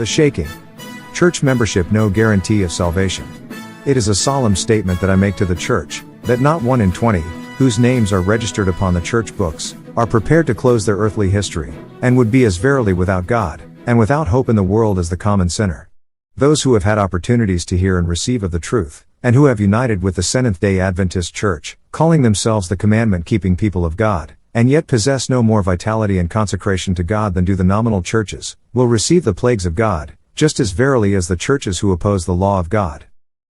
The shaking. Church membership no guarantee of salvation. It is a solemn statement that I make to the church, that not 1 in 20, whose names are registered upon the church books, are prepared to close their earthly history, and would be as verily without God, and without hope in the world as the common sinner. Those who have had opportunities to hear and receive of the truth, and who have united with the Seventh-day Adventist Church, calling themselves the commandment-keeping people of God, and yet possess no more vitality and consecration to God than do the nominal churches, will receive the plagues of God, just as verily as the churches who oppose the law of God.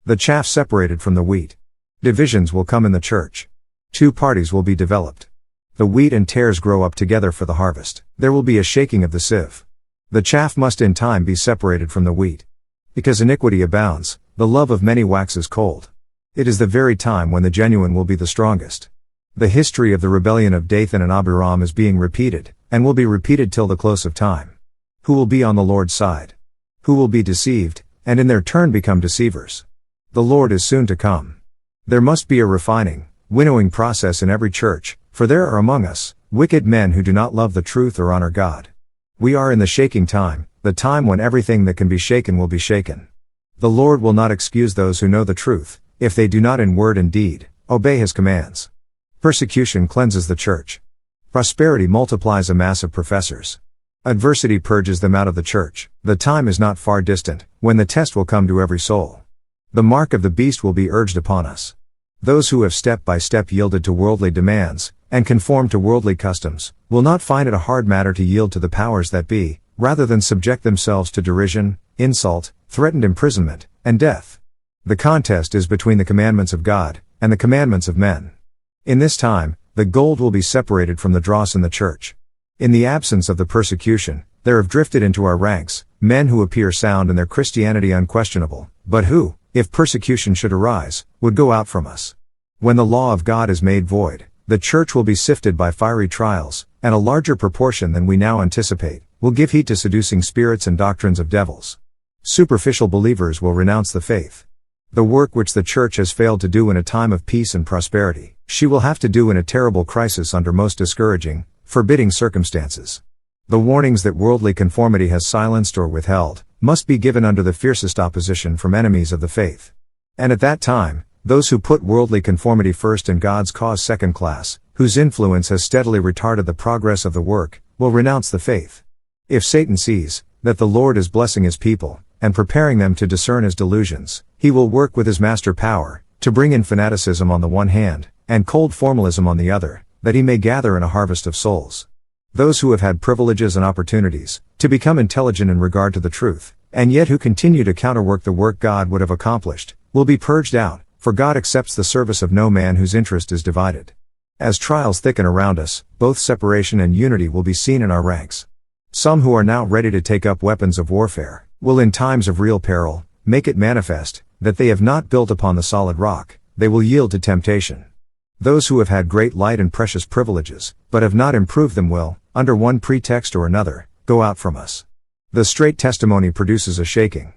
The chaff separated from the wheat. Divisions will come in the church. 2 parties will be developed. The wheat and tares grow up together for the harvest. There will be a shaking of the sieve. The chaff must in time be separated from the wheat. Because iniquity abounds, the love of many waxes cold. It is the very time when the genuine will be the strongest. The history of the rebellion of Dathan and Abiram is being repeated, and will be repeated till the close of time. Who will be on the Lord's side? Who will be deceived, and in their turn become deceivers? The Lord is soon to come. There must be a refining, winnowing process in every church, for there are among us wicked men who do not love the truth or honor God. We are in the shaking time, the time when everything that can be shaken will be shaken. The Lord will not excuse those who know the truth, if they do not in word and deed obey His commands. Persecution cleanses the church. Prosperity multiplies a mass of professors. Adversity purges them out of the church. The time is not far distant, when the test will come to every soul. The mark of the beast will be urged upon us. Those who have step by step yielded to worldly demands, and conformed to worldly customs, will not find it a hard matter to yield to the powers that be, rather than subject themselves to derision, insult, threatened imprisonment, and death. The contest is between the commandments of God, and the commandments of men. In this time, the gold will be separated from the dross in the church. In the absence of the persecution, there have drifted into our ranks men who appear sound and their Christianity unquestionable, but who, if persecution should arise, would go out from us. When the law of God is made void, the church will be sifted by fiery trials, and a larger proportion than we now anticipate will give heed to seducing spirits and doctrines of devils. Superficial believers will renounce the faith. The work which the church has failed to do in a time of peace and prosperity, she will have to do in a terrible crisis under most discouraging, forbidding circumstances. The warnings that worldly conformity has silenced or withheld, must be given under the fiercest opposition from enemies of the faith. And at that time, those who put worldly conformity first and God's cause second class, whose influence has steadily retarded the progress of the work, will renounce the faith. If Satan sees that the Lord is blessing His people, and preparing them to discern His delusions, he will work with his master power, to bring in fanaticism on the one hand, and cold formalism on the other, that he may gather in a harvest of souls. Those who have had privileges and opportunities to become intelligent in regard to the truth, and yet who continue to counterwork the work God would have accomplished, will be purged out, for God accepts the service of no man whose interest is divided. As trials thicken around us, both separation and unity will be seen in our ranks. Some who are now ready to take up weapons of warfare, will in times of real peril, make it manifest, that they have not built upon the solid rock, they will yield to temptation. Those who have had great light and precious privileges, but have not improved them will, under one pretext or another, go out from us. The straight testimony produces a shaking.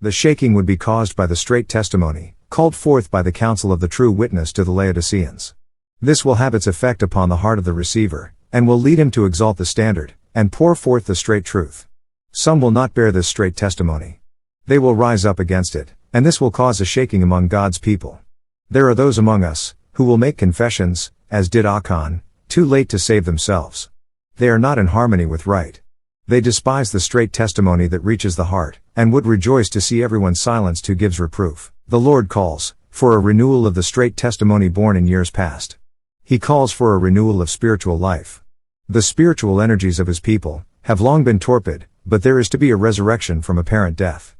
The shaking would be caused by the straight testimony, called forth by the counsel of the true witness to the Laodiceans. This will have its effect upon the heart of the receiver, and will lead him to exalt the standard, and pour forth the straight truth. Some will not bear this straight testimony. They will rise up against it, and this will cause a shaking among God's people. There are those among us, who will make confessions, as did Achan, too late to save themselves. They are not in harmony with right. They despise the straight testimony that reaches the heart, and would rejoice to see everyone silenced who gives reproof. The Lord calls for a renewal of the straight testimony born in years past. He calls for a renewal of spiritual life. The spiritual energies of His people have long been torpid, but there is to be a resurrection from apparent death.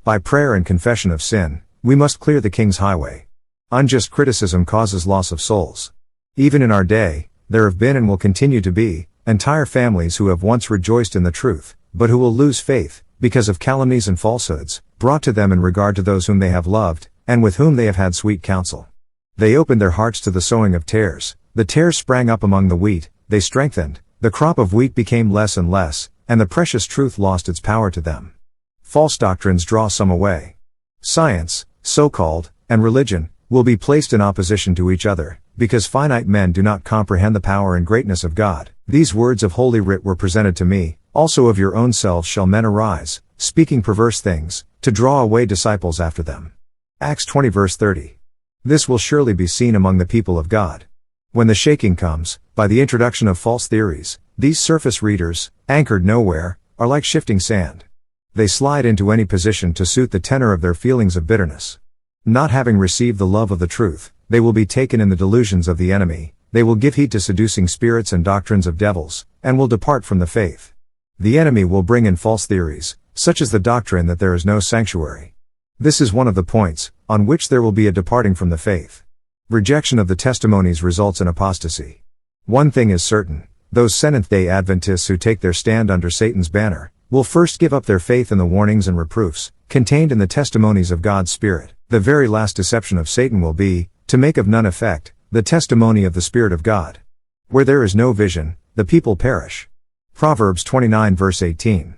By prayer and confession of sin, we must clear the King's highway. Unjust criticism causes loss of souls. Even in our day, there have been and will continue to be entire families who have once rejoiced in the truth, but who will lose faith, because of calumnies and falsehoods, brought to them in regard to those whom they have loved, and with whom they have had sweet counsel. They opened their hearts to the sowing of tares, the tares sprang up among the wheat, they strengthened, the crop of wheat became less and less, and the precious truth lost its power to them. False doctrines draw some away. Science, so-called, and religion, will be placed in opposition to each other, because finite men do not comprehend the power and greatness of God. These words of Holy Writ were presented to me, also of your own selves shall men arise, speaking perverse things, to draw away disciples after them. Acts 20 verse 30. This will surely be seen among the people of God. When the shaking comes, by the introduction of false theories, these surface readers, anchored nowhere, are like shifting sand. They slide into any position to suit the tenor of their feelings of bitterness. Not having received the love of the truth, they will be taken in the delusions of the enemy, they will give heed to seducing spirits and doctrines of devils, and will depart from the faith. The enemy will bring in false theories, such as the doctrine that there is no sanctuary. This is one of the points, on which there will be a departing from the faith. Rejection of the testimonies results in apostasy. One thing is certain, those Seventh-day Adventists who take their stand under Satan's banner, will first give up their faith in the warnings and reproofs, contained in the testimonies of God's Spirit. The very last deception of Satan will be, to make of none effect, the testimony of the Spirit of God. Where there is no vision, the people perish. Proverbs 29 verse 18.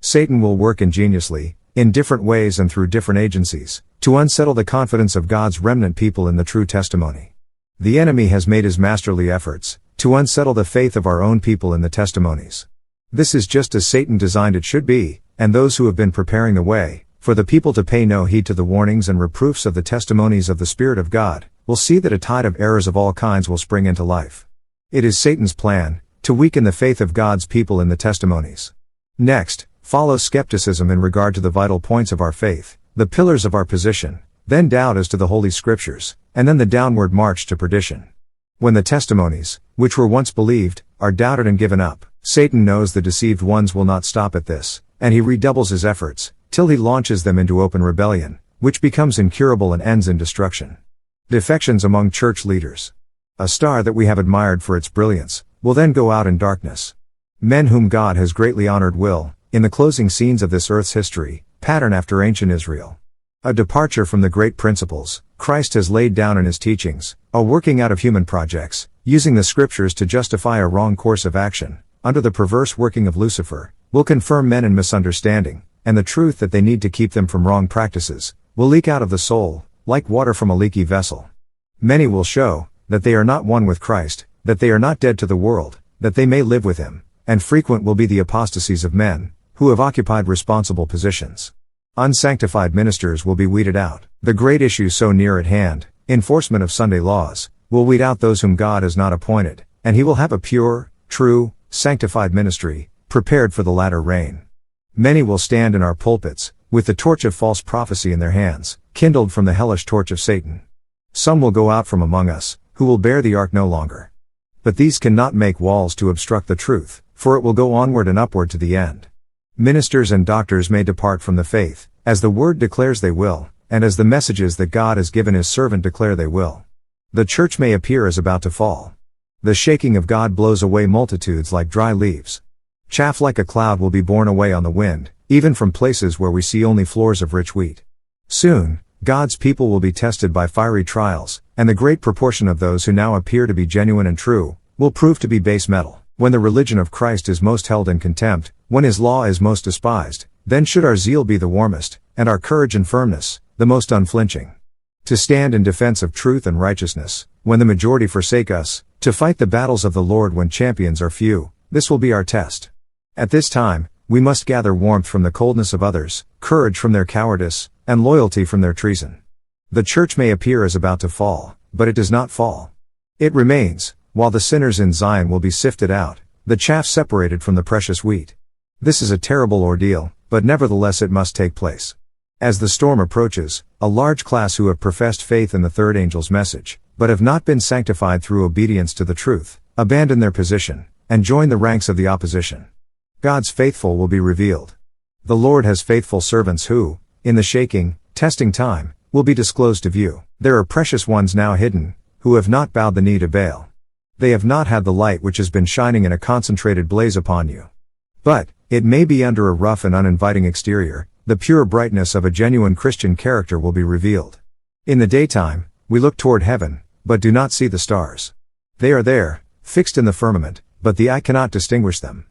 Satan will work ingeniously, in different ways and through different agencies, to unsettle the confidence of God's remnant people in the true testimony. The enemy has made his masterly efforts, to unsettle the faith of our own people in the testimonies. This is just as Satan designed it should be, and those who have been preparing the way, for the people to pay no heed to the warnings and reproofs of the testimonies of the Spirit of God, will see that a tide of errors of all kinds will spring into life. It is Satan's plan, to weaken the faith of God's people in the testimonies. Next, follows skepticism in regard to the vital points of our faith, the pillars of our position, then doubt as to the Holy Scriptures, and then the downward march to perdition. When the testimonies, which were once believed, are doubted and given up, Satan knows the deceived ones will not stop at this, and he redoubles his efforts, till he launches them into open rebellion, which becomes incurable and ends in destruction. Defections among church leaders. A star that we have admired for its brilliance, will then go out in darkness. Men whom God has greatly honored will, in the closing scenes of this earth's history, pattern after ancient Israel. A departure from the great principles Christ has laid down in his teachings, a working out of human projects, using the Scriptures to justify a wrong course of action, under the perverse working of Lucifer, will confirm men in misunderstanding, and the truth that they need to keep them from wrong practices, will leak out of the soul, like water from a leaky vessel. Many will show, that they are not one with Christ, that they are not dead to the world, that they may live with him, and frequent will be the apostasies of men, who have occupied responsible positions. Unsanctified ministers will be weeded out. The great issue so near at hand, enforcement of Sunday laws, will weed out those whom God has not appointed, and he will have a pure, true, sanctified ministry, prepared for the latter rain. Many will stand in our pulpits, with the torch of false prophecy in their hands, kindled from the hellish torch of Satan. Some will go out from among us, who will bear the ark no longer. But these cannot make walls to obstruct the truth, for it will go onward and upward to the end. Ministers and doctors may depart from the faith, as the word declares they will, and as the messages that God has given his servant declare they will. The church may appear as about to fall. The shaking of God blows away multitudes like dry leaves. Chaff like a cloud will be borne away on the wind, even from places where we see only floors of rich wheat. Soon, God's people will be tested by fiery trials, and the great proportion of those who now appear to be genuine and true, will prove to be base metal. When the religion of Christ is most held in contempt, when his law is most despised, then should our zeal be the warmest, and our courage and firmness, the most unflinching. To stand in defense of truth and righteousness, when the majority forsake us, to fight the battles of the Lord when champions are few, this will be our test. At this time, we must gather warmth from the coldness of others, courage from their cowardice, and loyalty from their treason. The church may appear as about to fall, but it does not fall. It remains, while the sinners in Zion will be sifted out, the chaff separated from the precious wheat. This is a terrible ordeal, but nevertheless it must take place. As the storm approaches, a large class who have professed faith in the third angel's message, but have not been sanctified through obedience to the truth, abandon their position, and join the ranks of the opposition. God's faithful will be revealed. The Lord has faithful servants who, in the shaking, testing time, will be disclosed to view. There are precious ones now hidden, who have not bowed the knee to Baal. They have not had the light which has been shining in a concentrated blaze upon you. But, it may be under a rough and uninviting exterior, the pure brightness of a genuine Christian character will be revealed. In the daytime, we look toward heaven, but do not see the stars. They are there, fixed in the firmament, but the eye cannot distinguish them.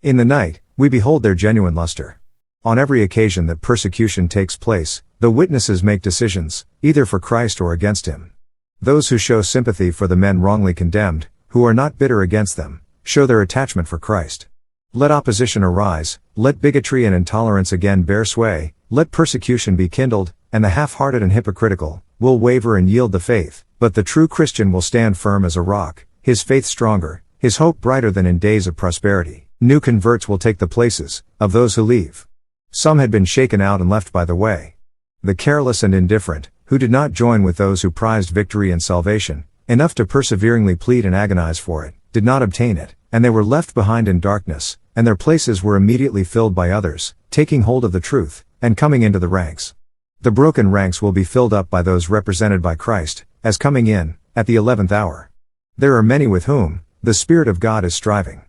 In the night, we behold their genuine luster. On every occasion that persecution takes place, the witnesses make decisions, either for Christ or against him. Those who show sympathy for the men wrongly condemned, who are not bitter against them, show their attachment for Christ. Let opposition arise, let bigotry and intolerance again bear sway, let persecution be kindled, and the half-hearted and hypocritical will waver and yield the faith, but the true Christian will stand firm as a rock, his faith stronger, his hope brighter than in days of prosperity. New converts will take the places of those who leave. Some had been shaken out and left by the way. The careless and indifferent, who did not join with those who prized victory and salvation, enough to perseveringly plead and agonize for it, did not obtain it, and they were left behind in darkness, and their places were immediately filled by others, taking hold of the truth, and coming into the ranks. The broken ranks will be filled up by those represented by Christ, as coming in, at the 11th hour. There are many with whom the Spirit of God is striving.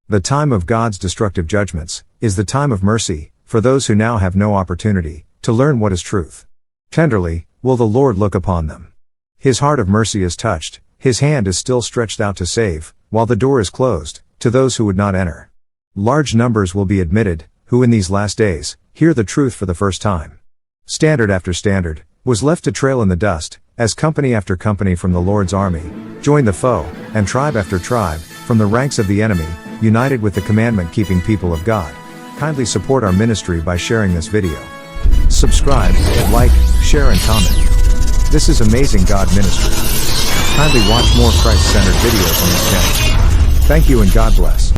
The time of God's destructive judgments is the time of mercy, for those who now have no opportunity to learn what is truth. Tenderly will the Lord look upon them. His heart of mercy is touched, his hand is still stretched out to save, while the door is closed to those who would not enter. Large numbers will be admitted, who in these last days hear the truth for the first time. Standard after standard was left to trail in the dust, as company after company from the Lord's army joined the foe, and tribe after tribe from the ranks of the enemy united with the commandment-keeping people of God. Kindly support our ministry by sharing this video. Subscribe, like, share and comment. This is Amazing God Ministry. Kindly watch more Christ-centered videos on this channel. Thank you and God bless.